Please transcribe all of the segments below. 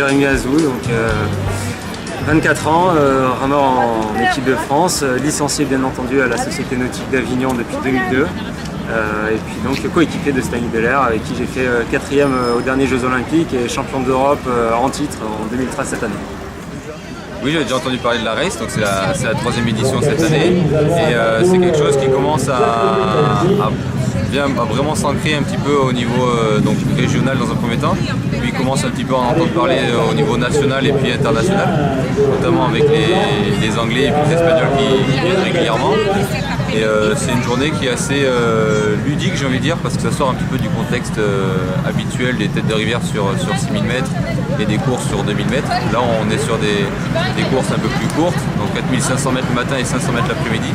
Jérémy Azou, donc 24 ans, rameur en équipe de France, licencié bien entendu à la Société Nautique d'Avignon depuis 2002. Et puis donc coéquipier de Stanley Delair avec qui j'ai fait 4e aux derniers Jeux Olympiques et champion d'Europe en titre en 2013 cette année. Oui, j'ai déjà entendu parler de la race, donc c'est la 3e édition cette année et c'est quelque chose qui commence à vraiment s'ancrer un petit peu au niveau donc régional dans un premier temps, puis il commence un petit peu à en entendre parler au niveau national et puis international, notamment avec les Anglais et puis les Espagnols qui viennent régulièrement. Et c'est une journée qui est assez ludique, j'ai envie de dire, parce que ça sort un petit peu du contexte habituel des têtes de rivière sur 6000 mètres et des courses sur 2000 mètres. Là, on est sur des courses un peu plus courtes, donc 4500 mètres le matin et 500 mètres l'après-midi,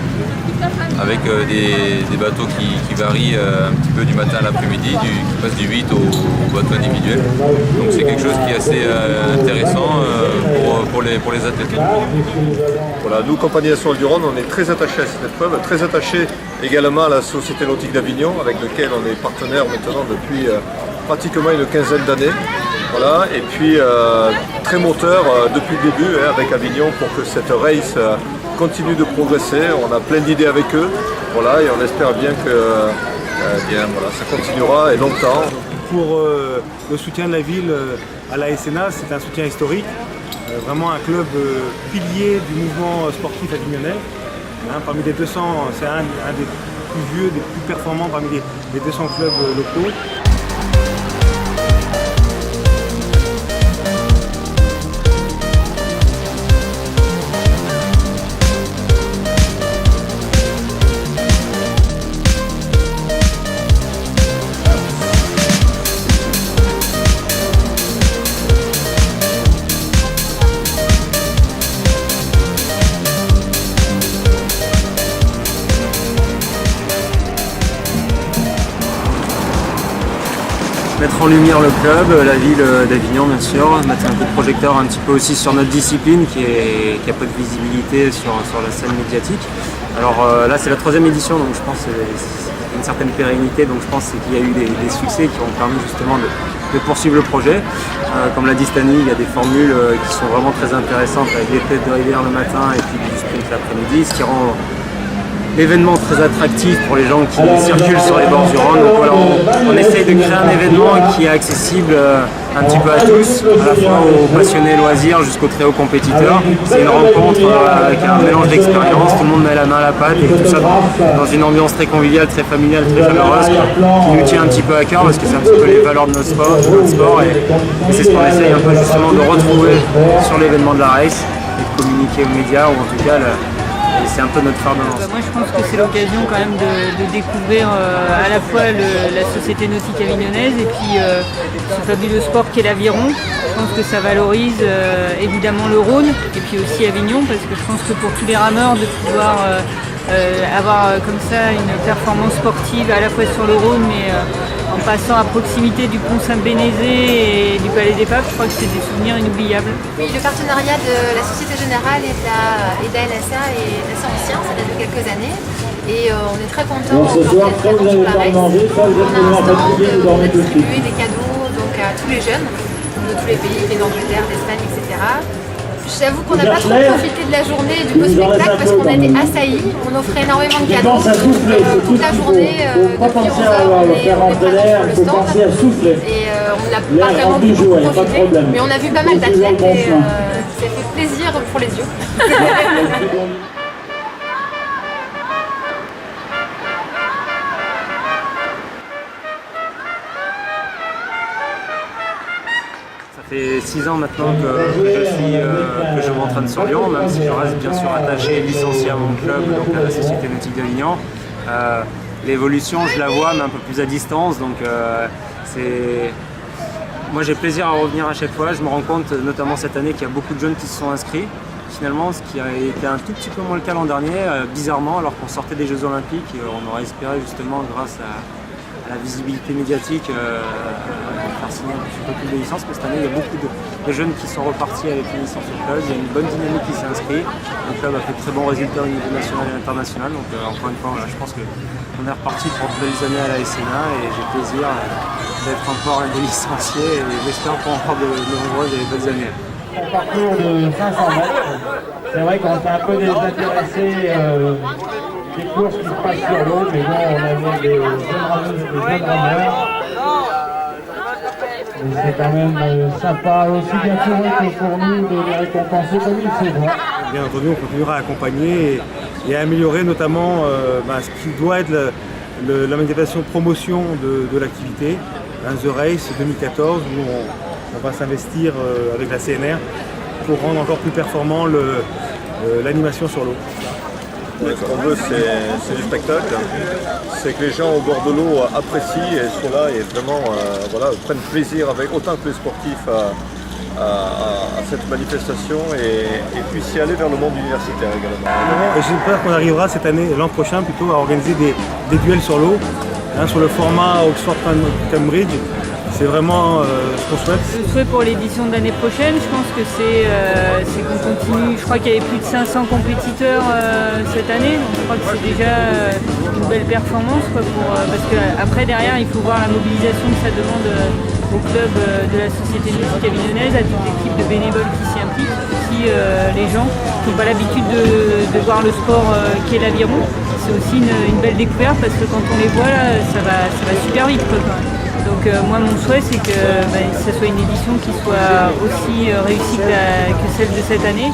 avec des bateaux qui varient un petit peu du matin à l'après-midi, qui passent du 8 au bateau individuel. Donc c'est quelque chose qui est assez intéressant pour les athlètes. Voilà, nous, Compagnie Nationale du Rhône, on est très attachés à cette épreuve, très attachés également à la Société Nautique d'Avignon, avec laquelle on est partenaire maintenant depuis pratiquement une quinzaine d'années. Voilà, et puis très moteur depuis le début avec Avignon pour que cette race continue de progresser. On a plein d'idées avec eux, voilà, et on espère bien que voilà, ça continuera et longtemps. Pour le soutien de la ville à la SNA, c'est un soutien historique, vraiment un club pilier du mouvement sportif avignonnais. Parmi les 200, c'est un des plus vieux, des plus performants parmi les 200 clubs locaux. Mettre en lumière le club, la ville d'Avignon bien sûr, mettre un coup de projecteur un petit peu aussi sur notre discipline qui a peu de visibilité sur la scène médiatique. Alors là c'est la 3e édition, donc je pense que c'est une certaine pérennité, donc je pense qu'il y a eu des succès qui ont permis justement de poursuivre le projet. Comme l'a dit Stani, il y a des formules qui sont vraiment très intéressantes avec des têtes de rivière le matin et puis du sprint l'après-midi, ce qui rend l'événement très attractif pour les gens qui circulent sur les bords du Rhône. Donc voilà, on essaye de créer un événement qui est accessible un petit peu à tous, à la fois aux passionnés loisirs jusqu'aux très hauts compétiteurs. C'est une rencontre avec un mélange d'expériences, tout le monde met la main à la pâte et tout ça dans une ambiance très conviviale, très familiale, très chaleureuse qui nous tient un petit peu à cœur parce que c'est un petit peu les valeurs de notre sport et c'est ce qu'on essaye un peu justement de retrouver sur l'événement de la race et de communiquer aux médias ou en tout cas c'est un peu notre phare de lance. Moi je pense que c'est l'occasion quand même de découvrir à la fois la Société Nautique Avignonnaise et puis ce fabuleux sport qu'est l'aviron. Je pense que ça valorise évidemment le Rhône et puis aussi Avignon parce que je pense que pour tous les rameurs de pouvoir avoir comme ça une performance sportive à la fois sur le Rhône mais en passant à proximité du pont Saint-Bénézé et du Palais des Papes, je crois que c'est des souvenirs inoubliables. Oui, le partenariat de la Société Générale et de la LSA et de la Science, ça date de quelques années. Et on est très contents d'être présents sur la race. On a un stand, on a distribué des cadeaux donc, à tous les jeunes de tous les pays, d'Angleterre, d'Espagne, etc. J'avoue qu'on n'a pas trop profité de la journée du beau spectacle parce qu'on a été assaillis. On offrait énormément de cadeaux. Toute la journée, depuis 11h, on est présent sur le stand. Et on n'a pas vraiment beaucoup profité. Mais on a vu pas mal d'athlètes et ça fait plaisir pour les yeux. Ça fait 6 ans maintenant que je m'entraîne sur Lyon, même si je reste bien sûr attaché et licencié à mon club, donc à la Société Nautique d'Avignon. L'évolution, je la vois, mais un peu plus à distance, donc moi j'ai plaisir à revenir à chaque fois. Je me rends compte, notamment cette année, qu'il y a beaucoup de jeunes qui se sont inscrits. Finalement, ce qui a été un tout petit peu moins le cas l'an dernier, bizarrement, alors qu'on sortait des Jeux Olympiques, on aurait espéré justement, grâce la visibilité médiatique, faire signer un petit peu plus de licences. Mais cette année, il y a beaucoup de jeunes qui sont repartis avec une licence au club. Il y a une bonne dynamique qui s'est inscrite. Le club a fait de très bons résultats au niveau national et international. Donc encore une fois, voilà, je pense qu'on est reparti pour de belles années à la SNA et j'ai plaisir d'être encore un des licenciés et j'espère pour encore de nombreuses et belles années. Un parcours de 500 mètres. C'est vrai qu'on s'est un peu désintéressé des courses qui se passent sur l'eau, mais bon, on avait des jeunes rameurs. C'est quand même sympa, aussi bien pour eux que pour nous, de les récompenser comme il se doit. Bien entendu, on continuera à accompagner et à améliorer notamment ce qui doit être la manifestation promotion de l'activité, The Race 2014, où on va s'investir avec la CNR pour rendre encore plus performant l'animation sur l'eau. Ce qu'on veut, c'est du spectacle. C'est que les gens au bord de l'eau apprécient et soient là et vraiment prennent plaisir avec autant que les sportifs à cette manifestation et puissent y aller vers le monde universitaire également. J'espère qu'on arrivera cette année, l'an prochain plutôt, à organiser des duels sur l'eau, sur le format Oxford-Cambridge. C'est vraiment ce qu'on souhaite. Le souhait pour l'édition de l'année prochaine, je pense que c'est qu'on continue. Je crois qu'il y avait plus de 500 compétiteurs cette année, donc je crois que c'est déjà une belle performance. Parce qu'après, derrière, il faut voir la mobilisation que ça demande au club de la Société nautique avignonnaise, à toute l'équipe de bénévoles qui s'y impliquent, aussi les gens qui n'ont pas l'habitude de voir le sport qu'est l'aviron. C'est aussi une belle découverte parce que quand on les voit, là, ça va super vite. Donc moi mon souhait c'est que ça soit une édition qui soit aussi réussie que celle de cette année.